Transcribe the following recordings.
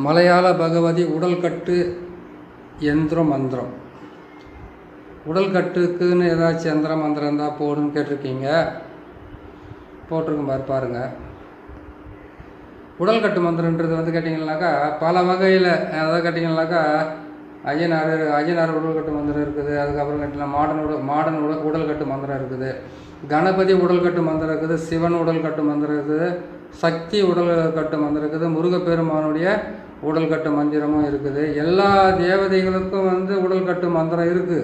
மலையாள பகவதி உடல்கட்டு யந்திர மந்திரம். உடல்கட்டுக்குன்னு ஏதாச்சும் யந்திர மந்திரம் இருந்தால் போடுன்னு கேட்டிருக்கீங்க. போட்டிருக்கும் பாருங்கள். உடல்கட்டு மந்திரன்றது கேட்டிங்கன்னாக்கா பல வகையில், அதாவது கேட்டிங்கன்னாக்கா ஐயனார் உடல்கட்டு மந்திரம் இருக்குது. அதுக்கப்புறம் கேட்டிங்கன்னா மாடன் உடல்கட்டு மந்திரம் இருக்குது. கணபதி உடல்கட்டு மந்திரம் இருக்குது. சிவன் உடல்கட்டு மந்திரம் இருக்குது. சக்தி உடல்கட்டு மந்திரம் இருக்குது. முருகப்பெருமானுடைய உடல்கட்டு மந்திரமும் இருக்குது. எல்லா தேவதைகளுக்கும் உடல்கட்டு மந்திரம் இருக்குது.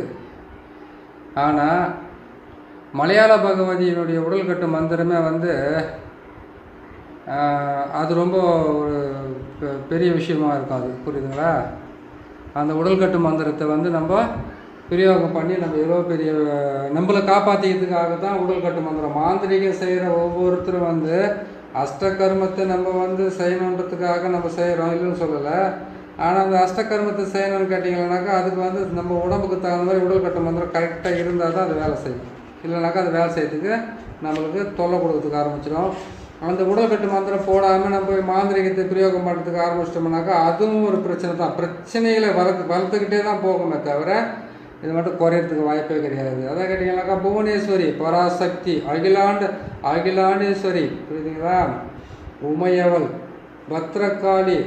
ஆனால் மலையாள பகவதியினுடைய உடல்கட்டு மந்திரமே அது ரொம்ப ஒரு பெரிய விஷயமா இருக்கும். அது புரியுதுங்களா? அந்த உடல்கட்டு மந்திரத்தை நம்ம பிரயோகம் பண்ணி நம்ம எவ்வளோ பெரிய நம்மளை காப்பாற்றிக்கிறதுக்காக தான் உடல்கட்டு மந்திரம். மாந்திரிகம் செய்கிற ஒவ்வொருத்தரும் அஷ்டகர்மத்தை நம்ம செய்யணுன்றதுக்காக நம்ம செய்கிறோம், இல்லைன்னு சொல்லலை. ஆனால் அந்த அஷ்டகர்மத்தை செய்யணும்னு கேட்டிங்கன்னாக்கா அதுக்கு நம்ம உடம்புக்கு தகுந்த மாதிரி உடல்கட்டு மந்திரம் கரெக்டாக இருந்தால் தான் அது வேலை செய்யும். இல்லைனாக்கா அது வேலை செய்யறதுக்கு நம்மளுக்கு தொல்லை கொடுக்கறதுக்கு ஆரம்பிச்சிடும். அந்த உடல்கட்டு மந்திரம் போடாமல் நம்ம போய் மாந்திரிகத்தை பிரயோகம் பண்ணுறதுக்கு ஆரம்பிச்சிட்டோம்னாக்கா அதுவும் ஒரு பிரச்சனை தான். பிரச்சனைகளை வளர்த்துக்கிட்டே தான் போகுமே தவிர இது மட்டும் குறையறதுக்கு வாய்ப்பே கிடையாது. அதான் கேட்டிங்கன்னாக்கா புவனேஸ்வரி, பராசக்தி, அகிலாண்டேஸ்வரி, புரியுதுங்களா, உமையவள், பத்ரகாளி,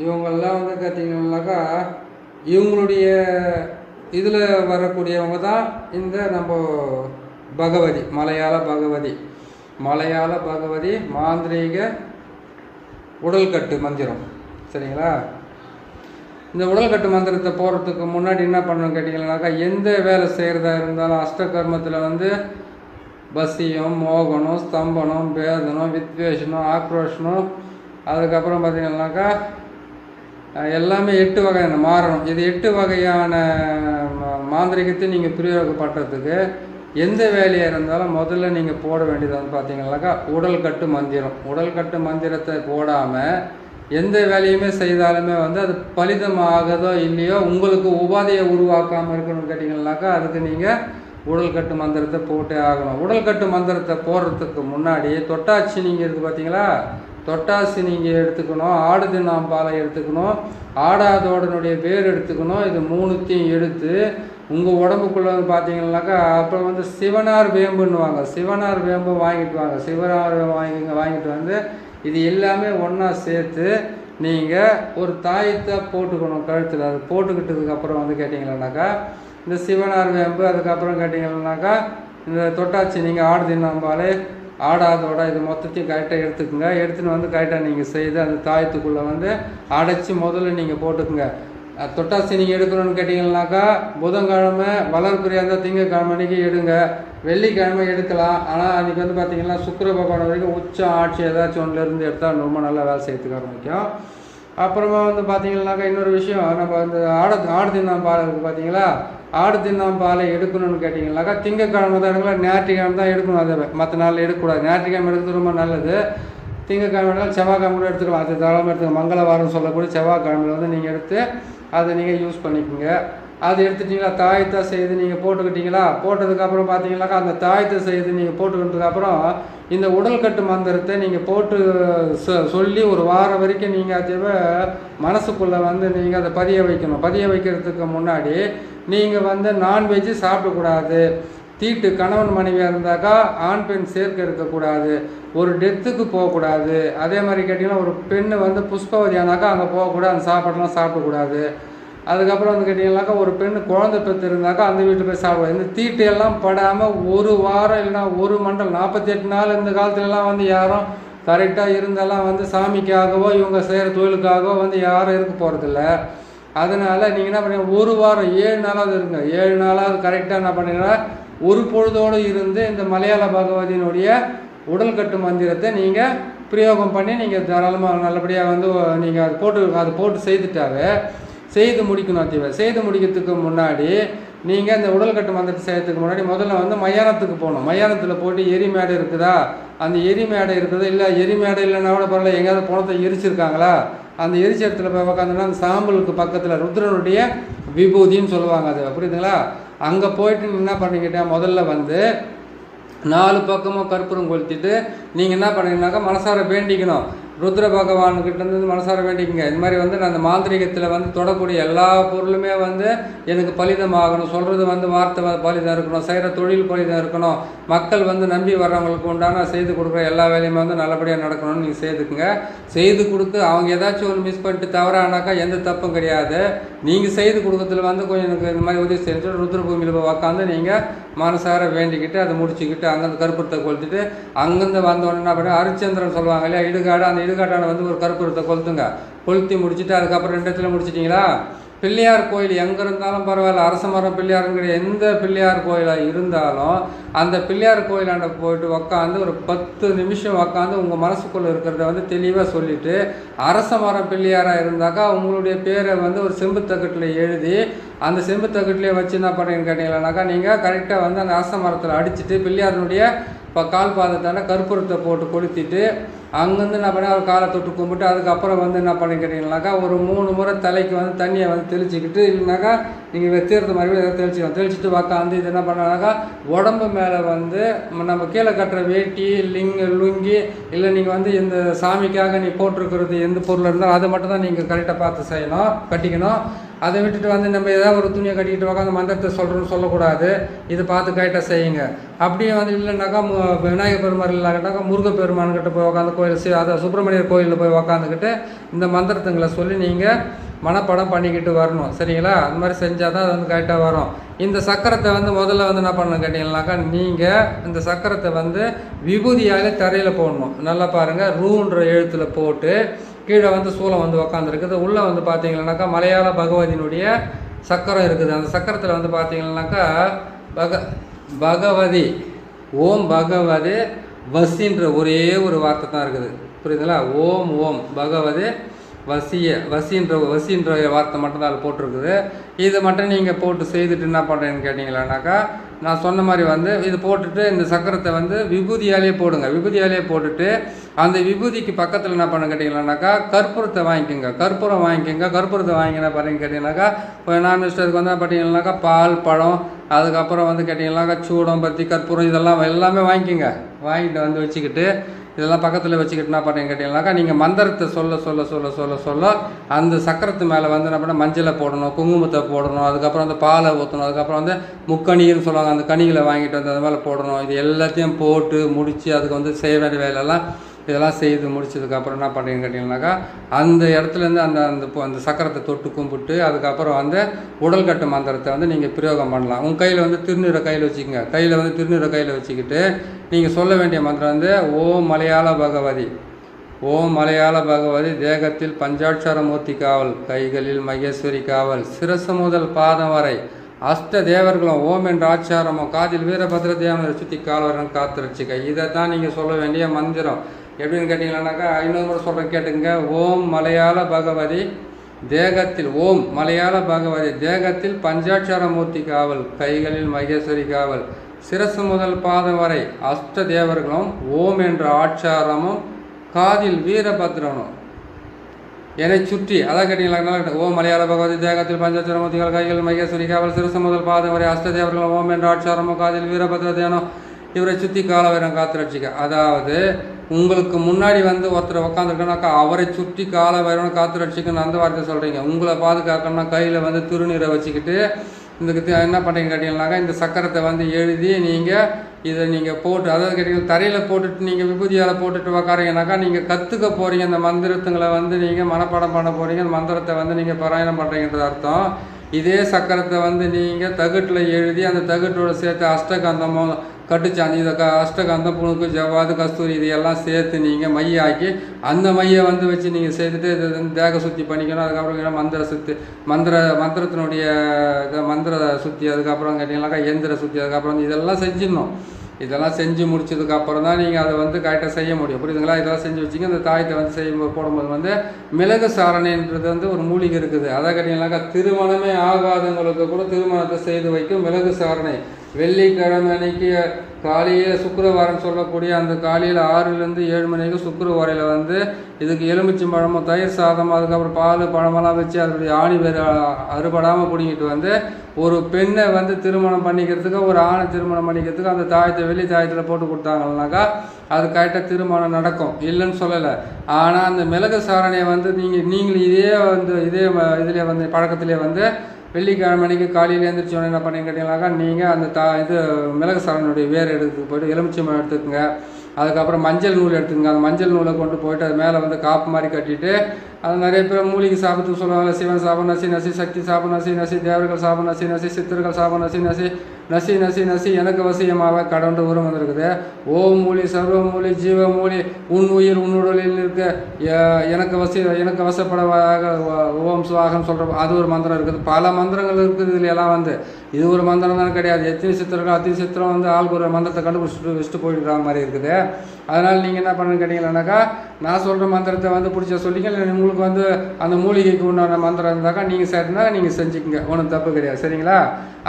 இவங்கெல்லாம் கேட்டிங்கன்னாக்கா இவங்களுடைய இதில் வரக்கூடியவங்க தான் இந்த நம்ம பகவதி, மலையாள பகவதி மாந்திரீக உடல்கட்டு மந்திரம். சரிங்களா? இந்த உடல்கட்டு மந்திரத்தை போடுறதுக்கு முன்னாடி என்ன பண்ணணும்னு கேட்டிங்கன்னாக்கா எந்த வேலை செய்கிறதா இருந்தாலும் அஷ்டகர்மத்தில் பசியம், மோகனம், ஸ்தம்பனம், பேதனம், வித்வேஷனம், ஆக்ரோஷனம், அதுக்கப்புறம் பார்த்திங்கன்னாக்கா எல்லாமே 8 வகையான மாறணும். இது 8 வகையான மாந்திரிகத்தை நீங்கள் பிரயோகப்படுறதுக்கு எந்த வேலையாக இருந்தாலும் முதல்ல நீங்கள் போட வேண்டியது பார்த்தீங்கன்னாக்கா உடல்கட்டு மந்திரம். உடல்கட்டு மந்திரத்தை போடாமல் எந்த வேலையுமே செய்தாலுமே அது பலிதமாகதோ இல்லையோ உங்களுக்கு உபாதையை உருவாக்காமல் இருக்கணும்னு கேட்டிங்கன்னாக்கா அதுக்கு நீங்கள் உடல்கட்டு மந்திரத்தை போட்டே ஆகணும். உடல்கட்டு மந்திரத்தை போடுறதுக்கு முன்னாடி தொட்டாச்சி நீங்கள் இருக்குது பார்த்தீங்களா, தொட்டாசி நீங்கள் எடுத்துக்கணும். ஆடு தின்னாம்பாலை எடுத்துக்கணும். ஆடாதோடனுடைய வேர் எடுத்துக்கணும். இது 3த்தையும் எடுத்து உங்கள் உடம்புக்குள்ளே பார்த்தீங்கன்னாக்கா அப்புறம் சிவனார் வேம்புன்னுவாங்க. சிவனார் வேம்பு வாங்கிட்டு வாங்க. சிவனார் வாங்கிட்டு இது எல்லாமே ஒன்றா சேர்த்து நீங்கள் ஒரு தாயத்தை போட்டுக்கணும் கழுத்தில். அது போட்டுக்கிட்டதுக்கப்புறம் கேட்டிங்கன்னாக்கா இந்த சிவனார் வேம்பு, அதுக்கப்புறம் கேட்டிங்கன்னாக்கா இந்த தொட்டாச்சி நீங்கள் ஆடு தின்னாம்பாலை, ஆடாதோட இது மொத்தத்தையும் கரெக்டாக எடுத்துக்கோங்க. எடுத்துன்னு கரெக்டாக நீங்கள் செய்து அந்த தாயத்துக்குள்ளே அடைச்சி முதல்ல நீங்கள் போட்டுக்குங்க. தொட்டாசி நீங்கள் எடுக்கணும்னு கேட்டிங்கன்னாக்கா புதன்கிழமை, வளர்பிரியாக இருந்தால் திங்கக்கிழமை அன்றைக்கி எடுங்க. வெள்ளிக்கிழமை எடுக்கலாம். ஆனால் அன்றைக்கி பார்த்திங்கன்னா சுக்கிர பகவான் வரைக்கும் உச்சம் ஆட்சி ஏதாச்சும் ஒன்றுலேருந்து எடுத்தால் ரொம்ப நல்லா வேலை செய்யறதுக்கு ஆரம்பிக்கும். அப்புறமா பார்த்திங்கன்னாக்கா இன்னொரு விஷயம், நம்ம ஆடு தின்னாம்பாலை இருக்குது பார்த்தீங்களா, ஆடு தின்னாம்பாலை எடுக்கணும்னு கேட்டிங்கன்னாக்கா திங்கக்கிழமை தான் எடுக்கலாம், ஞாயிற்றுக்கிழமை தான் எடுக்கணும். அதை மற்ற நாளில் எடுக்கக்கூடாது. ஞாயிற்றுக்கிழமை எடுக்கிறது ரொம்ப நல்லது. திங்கக்கிழமை செவ்வாய்க்கிழமை கூட எடுத்துக்கலாம். அது தாராளமாக எடுத்துக்கலாம். மங்களவாரம் சொல்லக்கூடிய செவ்வாய்க்கிழமையில் நீங்கள் எடுத்து அதை நீங்கள் யூஸ் பண்ணிக்கோங்க. அது எடுத்துட்டிங்களா, தாயத்தை செய்து நீங்கள் போட்டுக்கிட்டீங்களா, போட்டதுக்கப்புறம் பார்த்தீங்கன்னாக்கா அந்த தாயத்தை செய்து நீங்கள் போட்டுக்கிட்டதுக்கப்புறம் இந்த உடல்கட்டு மந்திரத்தை நீங்கள் போட்டு சொல்லி ஒரு வாரம் வரைக்கும் நீங்கள் அதை மனசுக்குள்ளே நீங்கள் அதை பதிய வைக்கணும். பதிய வைக்கிறதுக்கு முன்னாடி நீங்கள் நான்வெஜ்ஜு சாப்பிடக்கூடாது. தீட்டு கணவன் மனைவியாக இருந்தாக்கா ஆண் பெண் சேர்க்க இருக்கக்கூடாது. ஒரு டெத்துக்கு போகக்கூடாது. அதே மாதிரி கேட்டிங்கன்னா ஒரு பெண்ணு புஷ்பவதி ஆனாக்கா அங்கே போகக்கூடாது. அந்த சாப்பாடெலாம் சாப்பிடக்கூடாது. அதுக்கப்புறம் கேட்டிங்கன்னாக்கா ஒரு பெண்ணு குழந்தை பெற்று இருந்தாக்கா அந்த வீட்டில் போய் சாப்பிடுவாங்க. இந்த தீட்டு எல்லாம் படாமல் ஒரு வாரம் இல்லைன்னா ஒரு மண்டலம் 48 நாள் இந்த காலத்துலலாம் யாரும் கரெக்டாக இருந்தாலும் சாமிக்காகவோ இவங்க செய்கிற தொழிலுக்காகவோ யாரும் இருக்க போகிறதில்ல. அதனால் நீங்கள் என்ன பண்ணுங்க, ஒரு வாரம் 7 நாளாவது இருங்க. 7 நாளாவது கரெக்டாக என்ன பண்ணுங்கன்னா ஒரு பொழுதோடு இருந்து இந்த மலையாள பகவதியினுடைய உடல்கட்டு மந்திரத்தை நீங்கள் பிரயோகம் பண்ணி நீங்கள் தாராளமாக நல்லபடியாக நீங்கள் அது போட்டு செய்துட்டாவே செய்து முடிக்கணும். செய்து முடிக்கிறதுக்கு முன்னாடி நீங்கள் இந்த உடல்கட்டு மந்திரத்தை செய்யறதுக்கு முன்னாடி முதல்ல மயானத்துக்கு போகணும். மயானத்தில் போட்டு எரிமேடை இருக்குதா, அந்த எரிமேடை இருக்குதா, இல்லை எரிமேடை இல்லைன்னா கூட பரவாயில்ல, எங்கேயாவது பணத்தை எரிச்சிருக்காங்களா, அந்த எரிச்ச இடத்துல போய் உக்காந்துன்னா அந்த சாம்பலுக்கு பக்கத்தில் ருத்ரனுடைய விபூதின்னு சொல்லுவாங்க. அது புரியுதுங்களா? அங்கே போயிட்டு என்ன பண்ணிக்கிட்டா முதல்ல 4 பக்கமும் கற்பூரம் கொளுத்திட்டு நீங்கள் என்ன பண்ணுறீங்கன்னாக்கா மனசார வேண்டிக்கணும். ருத்ர பகவான்கிட்ட இருந்து மனசார வேண்டிக்கங்க. இந்த மாதிரி வந்து நான் அந்த மாந்திரிகத்தில் வந்து தொடக்கூடிய எல்லா பொருளுமே வந்து எனக்கு பலிதமாகணும், சொல்கிறது வந்து வார்த்தை பலிதம் இருக்கணும், செய்கிற தொழில் பலிதம் இருக்கணும், மக்கள் வந்து நம்பி வர்றவங்களுக்கு உண்டான செய்து கொடுக்குற எல்லா வேலையுமே வந்து நல்லபடியாக நடக்கணும்னு நீங்கள் செய்துக்குங்க. செய்து கொடுத்து அவங்க ஏதாச்சும் ஒரு மிஸ் பண்ணிட்டு தவறானாக்கா எந்த தப்பும் கிடையாது. நீங்கள் செய்து கொடுக்கறதுல வந்து கொஞ்சம் எனக்கு இந்த மாதிரி உதவி செஞ்சு ருத்ரபூமியில் போய் உக்காந்து நீங்கள் மனசார வேண்டிக்கிட்டு அதை முடிச்சுக்கிட்டு அங்கேருந்து கற்பூரத்தை கொளுத்திட்டு அங்கேருந்து வந்தோடனே என்ன பண்ணி ஹரிச்சந்திரன் சொல்லுவாங்க இல்லையா, இடுகாடு, அந்த இடுகாட்டான வந்து ஒரு கற்பூரத்தை கொளுத்துங்க. கொளுத்தி முடிச்சுட்டு அதுக்கப்புறம் 2 இடத்துல முடிச்சிட்டிங்களா, பிள்ளையார் கோயில் எங்கே இருந்தாலும் பரவாயில்ல, அரச மரம் பிள்ளையாருங்கிற எந்த பிள்ளையார் கோயிலாக இருந்தாலும் அந்த பிள்ளையார் கோயிலாண்ட போயிட்டு உக்காந்து ஒரு 10 நிமிஷம் உக்காந்து உங்கள் மனசுக்குள்ளே இருக்கிறத வந்து தெளிவாக சொல்லிவிட்டு, அரச மரம் பிள்ளையாராக இருந்தாக்கா உங்களுடைய பேரை வந்து ஒரு செம்பு தகட்டில் எழுதி அந்த செம்பு தகட்டிலே வச்சு என்ன பண்ணுறீங்கன்னு கேட்டிங்களானாக்கா, நீங்கள் கரெக்டாக வந்து அந்த அரச மரத்தில் அடிச்சுட்டு பிள்ளையாருடைய இப்போ கால் பாதத்தான கற்பூரத்தை போட்டு கொளுத்திட்டு அங்கேருந்து என்ன பண்ணி அவர் காலை தொட்டு கும்பிட்டு அதுக்கப்புறம் வந்து என்ன பண்ணி கேட்டிங்கனாக்கா ஒரு 3 முறை தலைக்கு வந்து தண்ணியை வந்து தெளிச்சிக்கிட்டு, இல்லைனாக்கா நீங்கள் தீர்த்த மாதிரி எதாவது தெளிச்சிட்டு உக்காந்து இது என்ன பண்ணாக்கா உடம்பு மேலே வந்து நம்ம கீழே கட்டுற வேட்டி லுங்கி இல்லை நீங்கள் வந்து இந்த சாமிக்காக நீ போட்டிருக்கிறது எந்த பொருள் இருந்தாலும் அதை மட்டும் தான் நீங்கள் கரெக்டாக பார்த்து செய்யணும், கட்டிக்கணும். அதை விட்டுட்டு வந்து நம்ம ஏதாவது ஒரு துணியை கட்டிக்கிட்டு உட்காந்து மந்திரத்தை சொல்கிறோன்னு சொல்லக்கூடாது. இதை பார்த்து கரெக்டாக செய்யுங்க. அப்படியே வந்து இல்லைனாக்கா விநாயகர் பெருமாள் இல்லாட்டாக்கா முருகப்பெருமான்கிட்ட போய் உட்காந்து கோயில் அதை சுப்பிரமணியர் கோயிலில் போய் உக்காந்துக்கிட்டு இந்த மந்திரத்துங்களை சொல்லி நீங்கள் மனப்படம் பண்ணிக்கிட்டு வரணும். சரிங்களா? அது மாதிரி செஞ்சால் தான் அது வந்து கரெக்டாக வரும். இந்த சக்கரத்தை வந்து முதல்ல வந்து என்ன பண்ணணும் கேட்டிங்கன்னாக்கா, நீங்கள் இந்த சக்கரத்தை வந்து விபூதியாலே தரையில் போடணும். நல்லா பாருங்கள், ரூன்ற எழுத்தில் போட்டு கீழே வந்து சூளம் வந்து உக்காந்துருக்குது. உள்ளே வந்து பார்த்தீங்கன்னாக்கா மலையாள பகவதியினுடைய சக்கரம் இருக்குது. அந்த சக்கரத்தில் வந்து பார்த்தீங்கன்னாக்கா பகவதி ஓம் பகவதி வசின்ற ஒரே ஒரு வார்த்தை தான் இருக்குது. புரியுதுங்களா? ஓம் ஓம் பகவதி வசின்ற வார்த்தை மட்டும் தான் அது போட்டிருக்குது. இதை மட்டும் நீங்கள் போட்டு செய்துட்டு என்ன பண்ணுறேன்னு கேட்டிங்களானாக்கா, நான் சொன்ன மாதிரி வந்து இது போட்டுட்டு இந்த சக்கரத்தை வந்து விபூதியாலே போடுங்க. விபூதியாலே போட்டுட்டு அந்த விபூதிக்கு பக்கத்தில் என்ன பண்ண கேட்டிங்களானாக்கா கற்பூரத்தை வாங்கிக்கோங்க. கற்பூரம் வாங்கிக்கோங்க. கற்பூரத்தை வாங்கினா பாருங்க கேட்டிங்கனாக்கா, இப்போ நான்வெஜ்க்கு வந்து பார்த்தீங்கன்னாக்கா பால் பழம் அதுக்கப்புறம் வந்து கேட்டிங்கன்னாக்கா சூடம் பத்தி கற்பூரம் இதெல்லாம் எல்லாமே வாங்கிக்கோங்க. வாங்கிட்டு வந்து வச்சுக்கிட்டு இதெல்லாம் பக்கத்தில் வச்சுக்கிட்டு என்ன பண்ணுறீங்க கேட்டிங்கனாக்கா, நீங்கள் மந்திரத்தை சொல்ல சொல்ல சொல்ல சொல்ல சொல்ல அந்த சக்கரத்து மேலே வந்து என்ன பண்ண மஞ்சளை போடணும், குங்குமத்தை போடணும், அதுக்கப்புறம் அந்த பாலை ஊற்றணும், அதுக்கப்புறம் வந்து முக்கணின்னு சொல்லுவாங்க அந்த கனிகளை வாங்கிட்டு வந்து அது மேலே போடணும். இது எல்லாத்தையும் போட்டு முடித்து அதுக்கு வந்து செய்ய வேண்டிய வேலையெல்லாம் இதெல்லாம் செய்து முடிச்சதுக்கப்புறம் என்ன பண்ணுறீங்கன்னு கேட்டிங்கனாக்கா, அந்த இடத்துலேருந்து அந்த சக்கரத்தை தொட்டு கும்பிட்டு அதுக்கப்புறம் வந்து உடல் கட்டு மந்திரத்தை வந்து நீங்கள் பிரயோகம் பண்ணலாம். உங்கள் கையில் வந்து திருநீரை கையில் வச்சுக்கோங்க. கையில் வந்து திருநீரை கையில் வச்சுக்கிட்டு நீங்கள் சொல்ல வேண்டிய மந்திரம் வந்து ஓம் மலையாள பகவதி, ஓம் மலையாள பகவதி, தேகத்தில் பஞ்சாட்சர மூர்த்தி காவல், கைகளில் மகேஸ்வரி காவல், சிரசு முதல் பாதம் வரை அஷ்ட தேவர்களும் ஓம் என்ற ஆச்சாரமும், காதில் வீரபத்ர தேவனை சுற்றி கால்வரன் காத்து ரட்சிக்க. இதை தான் நீங்கள் சொல்ல வேண்டிய மந்திரம். எப்படின்னு கேட்டிங்கன்னாக்கா, இன்னொரு முறை சொல்கிறேன் கேட்டுங்க. ஓம் மலையாள பகவதி தேகத்தில், ஓம் மலையாள பகவதி தேகத்தில் பஞ்சாட்சர மூர்த்தி காவல், கைகளில் மகேஸ்வரி காவல், சிரசு முதல் பாதம் வரை அஷ்ட தேவர்களும் ஓம் என்ற ஆச்சாரமும், காதில் வீரபத்ரனும் என்னை சுற்றி. அதான் கேட்டீங்களா? ஓம் மலையாள பகவதி தேகத்தில் பஞ்சாட்சர மூர்த்திகள், கைகளில் மகேஸ்வரி காவல், சிரசு முதல் பாதம் வரை அஷ்ட தேவர்களும் ஓம் என்ற ஆச்சாரமும், காதில் வீரபத்ர தேவனும் இவரை சுற்றி காலவரம் காத்து ரட்சிக்க. அதாவது உங்களுக்கு முன்னாடி வந்து ஒருத்தர் உக்காந்துருக்கனாக்கா அவரை சுற்றி காலவரம் காத்து ரட்சிக்கணும்னு அந்த வார்த்தை சொல்கிறீங்க. உங்களை பாதுகாக்கணும்னா கையில் வந்து திருநீரை வச்சுக்கிட்டு இந்த என்ன பண்ணுறீங்க கேட்டிங்கன்னாக்கா, இந்த சக்கரத்தை வந்து எழுதி நீங்கள் இதை நீங்கள் போட்டு, அதாவது கேட்டிங்கன்னா தரையில் போட்டுட்டு நீங்கள் விபூதியால் போட்டுட்டு உக்காரீங்கனாக்கா நீங்கள் கற்றுக்க போகிறீங்க. இந்த மந்திரத்துங்களை வந்து நீங்கள் மனப்பாடம் பண்ண போகிறீங்க. இந்த மந்திரத்தை வந்து நீங்கள் பாராயணம் பண்ணுறீங்கன்றது அர்த்தம். இதே சக்கரத்தை வந்து நீங்கள் தகட்டில் எழுதி அந்த தகட்டோடு சேர்த்து அஷ்டகந்தமும் கட்டுச்சாந்தி, இதை அஷ்டகந்தம், புணுக்கு, ஜவ்வாது, கஸ்தூரி இதையெல்லாம் சேர்த்து நீங்கள் மையாக்கி அந்த மையை வந்து வச்சு நீங்கள் செய்துட்டு இது வந்து தேக சுத்தி பண்ணிக்கணும். அதுக்கப்புறம் மந்திர சுத்தி மந்திரத்தினுடைய மந்திர சுத்தி, அதுக்கப்புறம் கேட்டிங்கனாக்கா எந்திர சுத்தி, அதுக்கப்புறம் இதெல்லாம் செஞ்சிடணும். இதெல்லாம் செஞ்சு முடிச்சதுக்கப்புறம் தான் நீங்கள் அதை வந்து கரெக்டாக செய்ய முடியும். புரியுதுங்களா? இதெல்லாம் செஞ்சு வச்சுங்க. இந்த தாயத்தை வந்து செய்யும் போடும்போது வந்து மிளகு சாரணைன்றது வந்து ஒரு மூலிகை இருக்குது. அதை கேட்டிங்கனாக்கா திருமணமே ஆகாதவங்களுக்கு கூட திருமணத்தை செய்து வைக்கும் மிளகு சாரணை. வெள்ளிக்கிழமை அன்னைக்கு காலையில் சுக்கிரவாரம் சொல்லக்கூடிய அந்த காலையில் 6லேருந்து 7 மணிக்கு சுக்கிரவாரையில் வந்து இதுக்கு எலுமிச்சம்பழமும் தயிர் சாதம் அதுக்கப்புறம் பால் பழமெல்லாம் வச்சு அதனுடைய ஆணி வேறு அறுபடாமல் பிடிங்கிட்டு வந்து ஒரு பெண்ணை வந்து திருமணம் பண்ணிக்கிறதுக்கு ஒரு ஆணை திருமணம் பண்ணிக்கிறதுக்கு அந்த தாயத்தை வெள்ளி தாயத்தில் போட்டு கொடுத்தாங்கன்னாக்கா அது கரெக்டாக திருமணம் நடக்கும், இல்லைன்னு சொல்லலை. ஆனால் அந்த மிளகு சாரணையை வந்து நீங்கள் இதே இதில் வந்து பழக்கத்திலே வந்து வெள்ளிக்கிழமை அன்னைக்கு காலையில் எழுந்திரிச்சோன்னே என்ன பண்ணி கேட்டிங்கனாக்கா நீங்கள் அந்த மிளகு சாரனுடைய வேர் எடுத்து போய்ட்டு எலுமிச்சம்பழம் எடுத்துக்கோங்க. அதுக்கப்புறம் மஞ்சள் நூல் எடுத்துக்கோங்க. அந்த மஞ்சள் நூலை கொண்டு போயிட்டு அது மேலே வந்து காப்பு மாதிரி கட்டிட்டு அது நிறைய பேர் மூலிகை சாப்பிட்டு சொல்லுவாங்க. சிவன் சாபம் நசி நசி, சக்தி சாபம் நசி நசி, தேவர்கள் சாபம் நசி நசி, சித்தர்கள் சாபம் நசி நசி, நசி நசி நசி எனக்கு வசியமாக கடவுண்டு உரம் வந்திருக்குது. ஓம் மூலி சர்வ மூலி ஜீவ மூலி உன் உயிர் உன்னுடலில் இருக்க எனக்கு வசப்படவாக ஓம் சுவாகம் சொல்கிற அது ஒரு மந்திரம் இருக்குது. பல மந்திரங்கள் இருக்குது இதில் எல்லாம் வந்து. இது ஒரு மந்திரம் தானே கிடையாது. எத்தனை சித்திரங்கள் அத்தனை சித்திரம் வந்து ஆளுக்கு ஒரு மந்திரத்தை கண்டுபிடிச்சிட்டு வச்சுட்டு போயிடுற மாதிரி இருக்குது. அதனால் நீங்கள் என்ன பண்ணுன்னு கேட்டிங்கன்னாக்கா நான் சொல்கிற மந்திரத்தை வந்து பிடிச்ச சொல்லிங்க. இல்லை உங்களுக்கு வந்து அந்த மூலிகைக்கு உண்டான மந்திரம் இருந்தாக்கா நீங்கள் சேர்த்துனா நீங்கள் செஞ்சுக்கோங்க, ஒன்றும் தப்பு கிடையாது, சரிங்களா?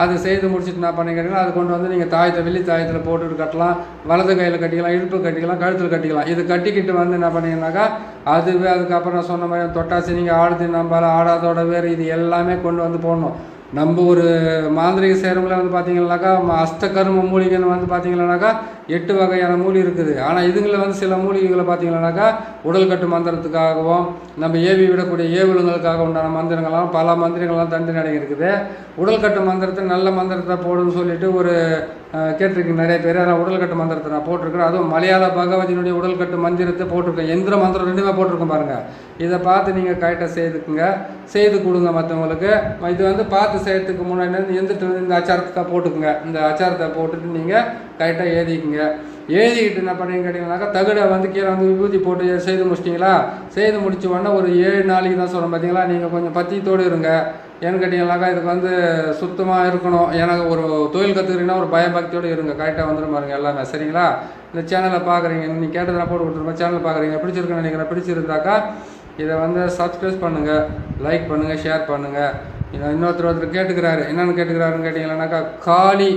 அது செய்து முடிச்சுட்டு நான் பண்ணி கேட்டிங்கன்னா அது கொண்டு வந்து நீங்கள் தாயத்தை வெள்ளி தாயத்தில் போட்டுட்டு கட்டலாம், வலது கையில் கட்டிக்கலாம், இடுப்பு கட்டிக்கலாம், கழுத்தில் கட்டிக்கலாம். இது கட்டிக்கிட்டு வந்து என்ன பண்ணிங்கன்னாக்கா அதுவே அதுக்கப்புறம் நான் சொன்ன மாதிரி தொட்டாசி நீங்கள் ஆடுது நம்பால் ஆடாதோட வேறு இது எல்லாமே கொண்டு வந்து போடணும். நம்ம ஒரு மாந்திரிக சேரங்களை வந்து பார்த்திங்கனாக்கா அஷ்டகர்ம மூலிகைன்னு வந்து பார்த்திங்கனாக்கா 8 வகையான மூலிகை இருக்குது. ஆனால் இதுங்களில் வந்து சில மூலிகைகளை பார்த்திங்கனாக்கா உடல் கட்டு மந்திரத்துக்காகவும் நம்ம ஏவி விடக்கூடிய ஏவுலங்களுக்காக உண்டான மந்திரங்கள்லாம் பல மந்திரங்கள்லாம் தண்டனை இருக்குது. உடல் கட்டு மந்திரத்தை நல்ல மந்திரத்தை போடுன்னு சொல்லிட்டு ஒரு கேட்டிருக்கேன் நிறைய பேர். ஆனால் உடல் கட்டு மந்திரத்தை நான் போட்டிருக்கிறேன். அதுவும் மலையாள பகவதியினுடைய உடல் கட்டு மந்திரத்தை போட்டிருக்கேன். எந்திர மந்திரம் 2மே போட்டிருக்கேன் பாருங்கள். இதை பார்த்து நீங்கள் கரெக்டாக செய்து கொடுங்க மற்றவங்களுக்கு. இது வந்து பார்த்து செய்யறதுக்கு முன்னாடி இந்த அச்சாரத்தை போட்டுக்குங்க. இந்த அச்சாரத்தை போட்டுட்டு நீங்கள் கரெக்டாக எழுதிக்குங்க. எழுதிக்கிட்டு என்ன பண்ணுறீங்க கேட்டிங்கனாக்கா தகுடை வந்து கீழே வந்து விபூதி போட்டு செய்து முடிச்சிட்டிங்களா? செய்து முடிச்ச உடனே ஒரு 7 நாளைக்கு தான் சொல்கிறேன் பார்த்தீங்களா? நீங்கள் கொஞ்சம் பத்தியத்தோடு இருங்க. ஏன்னு கேட்டிங்கனாக்கா இதுக்கு வந்து சுத்தமாக இருக்கணும். எனக்கு ஒரு தொழில் கற்றுக்கிறீங்கன்னா ஒரு பயபக்தியோடு இருங்க. கரெக்டாக வந்துடும் பாருங்கள் எல்லாமே, சரிங்களா? இந்த சேனலை பார்க்குறீங்க, நீங்கள் கேட்டதெல்லாம் போட்டு கொடுத்துருப்போம். சேனல் பார்க்குறீங்க, பிடிச்சிருக்குன்னு நினைக்கிறேன். பிடிச்சிருந்தாக்கா இதை வந்து சப்ஸ்கிரைப் பண்ணுங்கள், லைக் பண்ணுங்கள், ஷேர் பண்ணுங்கள். இன்னொருத்தர் கேட்டுக்கிறாரு. என்னென்னு கேட்டுக்கிறாருன்னு கேட்டிங்கன்னாக்கா காளியை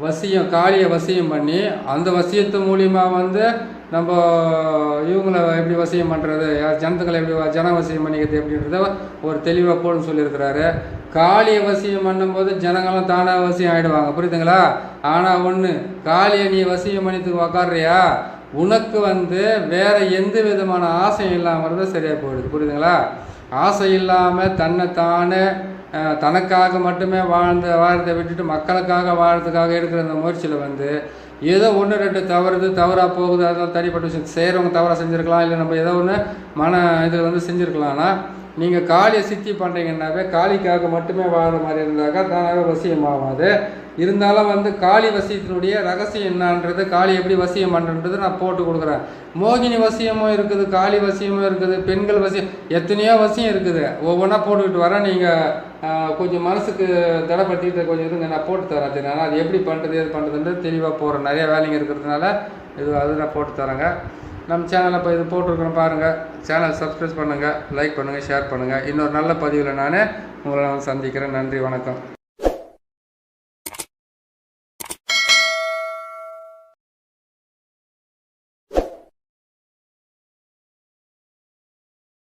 வசியம் பண்ணி அந்த வசியத்து மூலியமாக வந்து நம்ம இவங்களை எப்படி வசியம் பண்ணுறது, ஜனத்துக்களை எப்படி வசியம் பண்ணிக்கிறது எப்படின்றத ஒரு தெளிவாக போடுன்னு சொல்லியிருக்கிறாரு. காளியை வசியம் பண்ணும்போது ஜனங்களும் தானாக வசியம் ஆகிடுவாங்க, புரியுதுங்களா? ஆனால் ஒன்று, காளியை நீ வசியம் பண்ணித்துக்கு உக்காடுறியா, உனக்கு வந்து வேறு எந்த விதமான ஆசையும் இல்லாமல் சரியாக போயிடுது, புரியுதுங்களா? ஆசை இல்லாமல் தன்னைத்தானே தனக்காக மட்டுமே வாழ்றதை விட்டுட்டு மக்களுக்காக வாழ்றதுக்காக எடுக்கிற அந்த முயற்சியில் வந்து ஏதோ 1-2 தவறாக போகுது. அதெல்லாம் தனிப்பட்ட விஷயம். செய்கிறவங்க தவறாக செஞ்சுருக்கலாம், இல்லை நம்ம ஏதோ ஒன்று இதில் வந்து செஞ்சுருக்கலாம்னா நீங்கள் காளியை சித்தி பண்ணுறீங்கன்னாவே காளிக்காக மட்டுமே வாழ்கிற மாதிரி இருந்தாக்கா தானாகவே வசியம் ஆகாது. இருந்தாலும் வந்து காளி வசியத்தினுடைய ரகசியம் என்னன்றது, காளி எப்படி வசியம் பண்ணுறது நான் போட்டு கொடுக்குறேன். மோகினி வசியமும் இருக்குது, காளி வசியமும் இருக்குது, பெண்கள் வசியம், எத்தனையோ வசியம் இருக்குது. ஒவ்வொன்றா போட்டுக்கிட்டு வரேன். நீங்கள் கொஞ்சம் மனசுக்கு தடைப்படுத்திட்டு கொஞ்சம் இருங்க, நான் போட்டு தரேன். தெரியும், ஆனால் அது எப்படி பண்ணுறது எது பண்ணுறதுன்றது தெளிவாக போகிறேன். நிறைய வேலைங்க இருக்கிறதுனால அது நான் போட்டு தரேங்க. நம்ம சேனலில் இப்போ இது போட்டிருக்கிறோம் பாருங்கள். சேனல் சப்ஸ்கிரைப் பண்ணுங்கள், லைக் பண்ணுங்கள், ஷேர் பண்ணுங்கள். இன்னொரு நல்ல பதிவில் நான் உங்களை சந்திக்கிறேன். நன்றி, வணக்கம்.